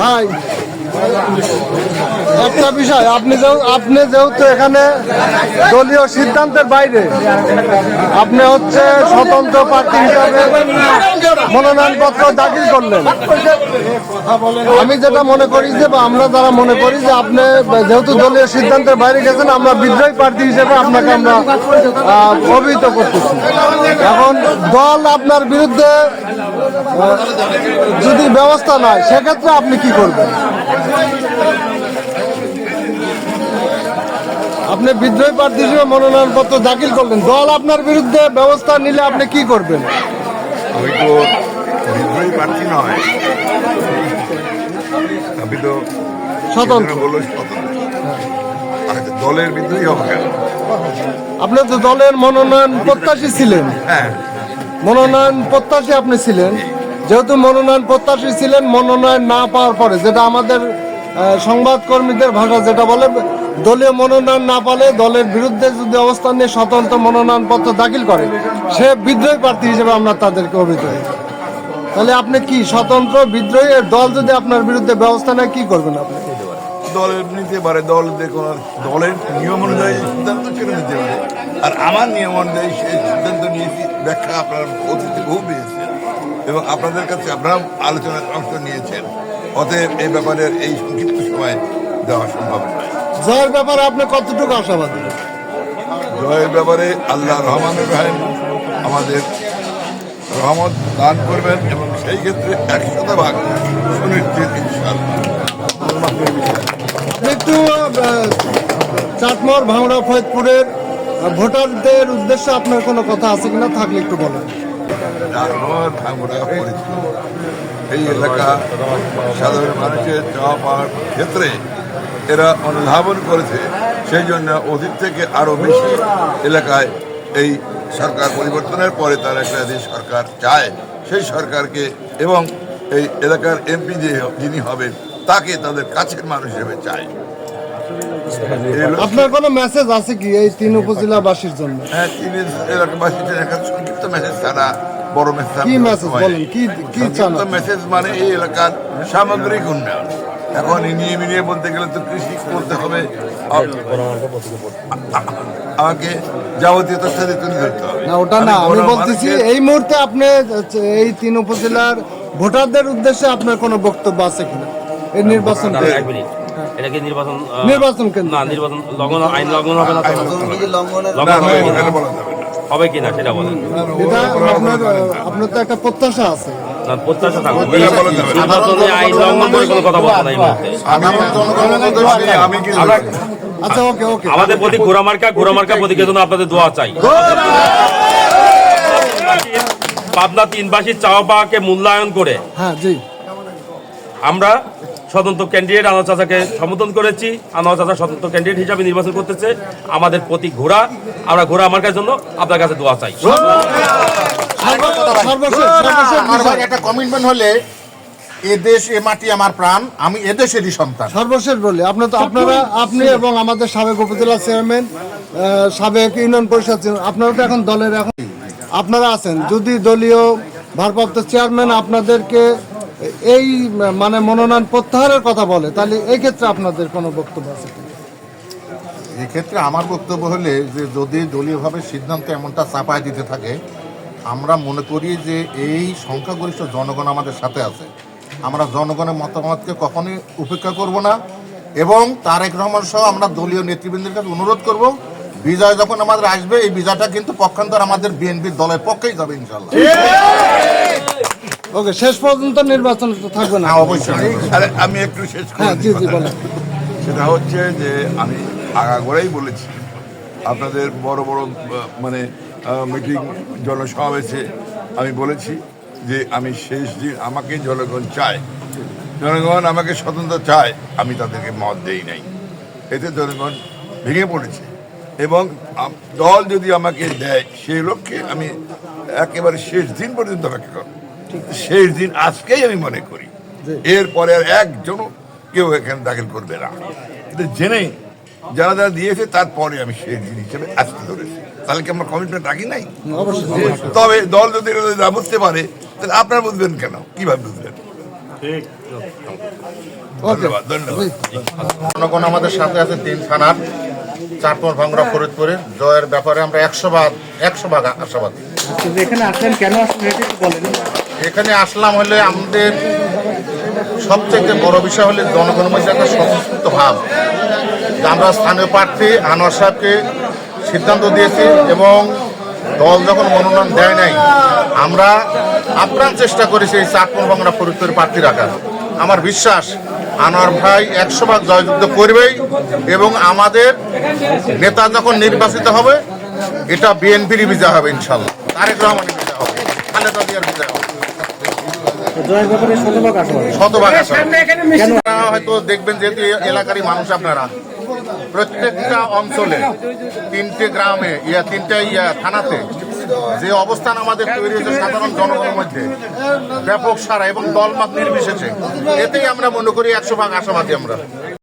ভাই একটা বিষয়, আপনি যেহেতু এখানে দলীয় সিদ্ধান্তের বাইরে, আপনি হচ্ছে স্বতন্ত্র প্রার্থী হিসাবে মনোনয়নপত্র দাখিল করলেন। আমি যেটা মনে করি যে, বা আমরা যারা মনে করি যে, আপনি যেহেতু দলীয় সিদ্ধান্তের বাইরে গেছেন, আমরা বিদ্রোহী প্রার্থী হিসেবে আপনাকে আমরা অভিহিত করতেছি। এখন দল আপনার বিরুদ্ধে যদি ব্যবস্থা নেয়, সেক্ষেত্রে আপনি কি করবেন? আপনি বিদ্রোহী প্রার্থী হিসেবে মনোনয়নপত্র দাখিল করলেন, দল আপনার বিরুদ্ধে ব্যবস্থা নিলে আপনি কি করবেন? আমি তো বিদ্রোহী প্রার্থী নয়, আমি তো স্বতন্ত্র। দলের বিদ্রোহী হবে কেন? আপনি তো দলের মনোনয়ন প্রত্যাশী ছিলেন। হ্যাঁ, মনোনয়ন প্রত্যাশী আপনি ছিলেন। যেহেতু মনোনয়ন প্রত্যাশী ছিলেন, মনোনয়ন না পাওয়ার পরে, যেটা আমাদের সংবাদকর্মীদের ভাষা যেটা বলে, দলীয় মনোনয়ন না পালে দলের বিরুদ্ধে যদি অবস্থান নিয়ে স্বতন্ত্র মনোনয়নপত্র দাখিল করে, সে বিদ্রোহী প্রার্থী হিসেবে আমরা তাদেরকে অভিহিত করি। তাহলে আপনি কি স্বতন্ত্র বিদ্রোহী? দল যদি আপনার বিরুদ্ধে ব্যবস্থা নেয়, কি করবেন আপনি? দলের নিতে পারে, দল দেখুন দলের নিয়ম অনুযায়ী সিদ্ধান্ত কেন নিতে পারে। আর আমার নিয়ম অনুযায়ী সেই সিদ্ধান্ত নিয়েছি, ব্যাখ্যা আপনার অতীতে বহু পেয়েছেন এবং আপনাদের কাছে আপনারা আলোচনার অংশ নিয়েছেন। অতএব এই ব্যাপারে এই সংক্ষিপ্ত সময় দেওয়া সম্ভব নয়। জয়ের ব্যাপারে আপনি কতটুকু আশাবাদী? জয়ের ব্যাপারে আল্লাহ রহমান রহিম আমাদের রহমত দান করবেন এবং সেই ক্ষেত্রে 100% সুনিশ্চিত ইনশাআল্লাহ। একটু চাটমোহর, ভাঙড়া, ফরিদপুরের ভোটারদের উদ্দেশ্যে আপনার কোনো কথা আছে কিনা, থাকলে একটু বলেন। চাটমোহর, ভাঙড়া, ফরিদপুর এই এলাকা সাধারণ মানুষের চাওয়া পাওয়ার ক্ষেত্রে এরা অনুধাবন করেছে। সেই জন্য অতীত থেকে আরও বেশি এলাকায় এই সরকার পরিবর্তনের পরে তারা একটা যে সরকার চায়, সেই সরকারকে এবং এই এলাকার এমপি যিনি হবেন তাকে তাদের কাছের মানুষ হিসেবে চায়। আপনার কোনো মেসেজ আছে কি এই 3 উপজেলাবাসীর জন্য? হ্যাঁ, তিনি এলাকাবাসীদের একটা সংক্ষিপ্ত মেসেজ ছাড়া বড় মেসেজ। কি মেসেজ বলেন? কি চান? মেসেজ মানে এই এলাকার সামগ্রিক উন্নয়ন। এখন নিয়ে বলতে গেলে তো কৃষি করতে হবে, আমাকে যাবতীয় তথ্যাদি তুলে ধরতে হবে। না, ওটা না, আমি বলতেছি এই মুহূর্তে আপনি এই 3 উপজেলার ভোটারদের উদ্দেশ্যে আপনার কোনো বক্তব্য আছে কিনা এই নির্বাচন? এটা কি নির্বাচন কেন্দ্র না, নির্বাচন লঙ্ঘন, আইন লঙ্ঘন হবে না, হবে কিনা সেটা বলেন। এটা আপনার তো একটা প্রত্যাশা আছে। প্রত্যাশা থাকবে, নির্বাচনে আইন লঙ্ঘন করে কোনো কথা বলতে নাই। আচ্ছা, ওকে ওকে। আমাদের প্রতি ঘোড়ামার্কা প্রতীকের জন্য আপনাদের দোয়া চাই। পাবনা 3বাসীর চাওয়া পাওয়াকে মূল্যায়ন করে হ্যাঁ জি, আমরা স্বতন্ত্র ক্যান্ডিডেট আনোয়ার চাচাকে সমর্থন করেছি। আনোয়ার চাচা স্বতন্ত্র ক্যান্ডিডেট হিসাবে নির্বাচন করতেছে। আমাদের প্রতীক ঘোড়া, আমরা ঘোড়া মার্কার জন্য আপনার কাছে দোয়া চাই। একটা কমিটমেন্ট হলে এদেশ, এ মাটি আমার প্রাণ, আমি এদেশেরই সন্তান। সর্বশেষ বলি, আপনি এবং আমাদের সাবেক উপজেলা চেয়ারম্যান, সাবেক ইউনিয়ন পরিষদ, আপনারা তো এখন দলের আপনারা আছেন। যদি দলীয় ভারপ্রাপ্ত চেয়ারম্যান আপনাদেরকে এই মানে মনোনয়ন প্রত্যাহারের কথা বলে, তাহলে এই ক্ষেত্রে আপনাদের কোনো বক্তব্য আছে? এক্ষেত্রে আমার বক্তব্য হলে যে, যদি দলীয়ভাবে সিদ্ধান্ত এমনটা চাপায় দিতে থাকে, আমরা মনে করি যে এই সংখ্যাগরিষ্ঠ জনগণ আমাদের সাথে আছে। আমরা জনগণের মতামতকে কখনোই উপেক্ষা করব না এবং তারেক রহমান সহ আমরা দলীয় নেতৃবৃন্দের কাছে অনুরোধ করব, বিজয় যখন আমাদের আসবে, এই বিজয়টা কিন্তু পক্ষান্তর আমাদের বিএনপির দলের পক্ষেই যাবে ইনশাল্লাহ। ওকে, শেষ পর্যন্ত নির্বাচন থাকবে না? অবশ্যই। আমি একটু শেষ করি। হ্যাঁ জি জি, বলেন। সেটা হচ্ছে যে, আমি আগাগোড়াই বলেছি আপনাদের বড় বড় মানে মিটিং, জনসমাবেশে আমি বলেছি যে আমি শেষ দিন আমাকে জনগণ চায়, জনগণ আমাকে স্বতন্ত্র চায়, আমি তাদেরকে মত দেই নাই। এতে জনগণ ভেঙে পড়েছে এবং দল যদি আমাকে দেয়, সেই লক্ষ্যে আমি একেবারে শেষ দিন পর্যন্ত অপেক্ষা করব। শেষ দিন আজকেই আমি মনে করি, এরপরে আর একজনও কেউ এখানে দাখিল করবে না। এটা জেনে যারা যারা দিয়েছে তারপরে আমি শেষ দিন হিসেবে আসতে ধরেছি। তাহলে কি আমরা কমিটমেন্ট রাখি নাই? তবে দল যদি না বুঝতে পারে, তাহলে আপনারা বুঝবেন কেন? কিভাবে বুঝবেন? ঠিক। ধন্যবাদ ধন্যবাদ। জনগণ আমাদের সাথে আছে 3 থানার 4 নম্বর ভাঙ্গুড়া ফরিদপুরে জয়ের ব্যাপারে আমরা 100% আশাবাদী। এখানে আসলেন, কেন আসলেন এটা একটু বলেন। এখানে আসলাম হলে আমাদের সবচেয়ে বড় বিষয় হলে জনগণের মধ্যে একটা স্বতঃস্ফূর্ত ভাব যে আমরা স্থানীয় প্রার্থী আনোয়ার সাহেবকে সিদ্ধান্ত দিয়েছি এবং দল যখন মনোনয়ন দেয় নাই আমরা আপ্রাণ চেষ্টা করেছি এই 4 নম্বর ভাঙ্গুড়া ফরিদপুরের প্রার্থী রাখার। আমার বিশ্বাস আনোয়ার ভাই 100% জয়যুক্ত করবেই এবং আমাদের নেতা যখন নির্বাচিত হবে এটা বিএনপির বিজয় হবে ইনশাল্লাহ, তারেক রহমানের বিজয় হবে, খালেদা জিয়ার বিজয় হবে। জয়ের ব্যাপারে 100% আশাবাদী। 100% আশাবাদী। আপনারা হয়তো দেখবেন যেহেতু এই এলাকারই মানুষ, আপনারা প্রত্যেকটা অঞ্চলে 3টে গ্রামে 3টে থানাতে যে অবস্থান আমাদের তৈরি হয়েছে সাধারণ জনগণের মধ্যে ব্যাপক সারা এবং দলমত নির্বিশেষে, এতেই আমরা মনে করি 100% আশাবাদী আমরা।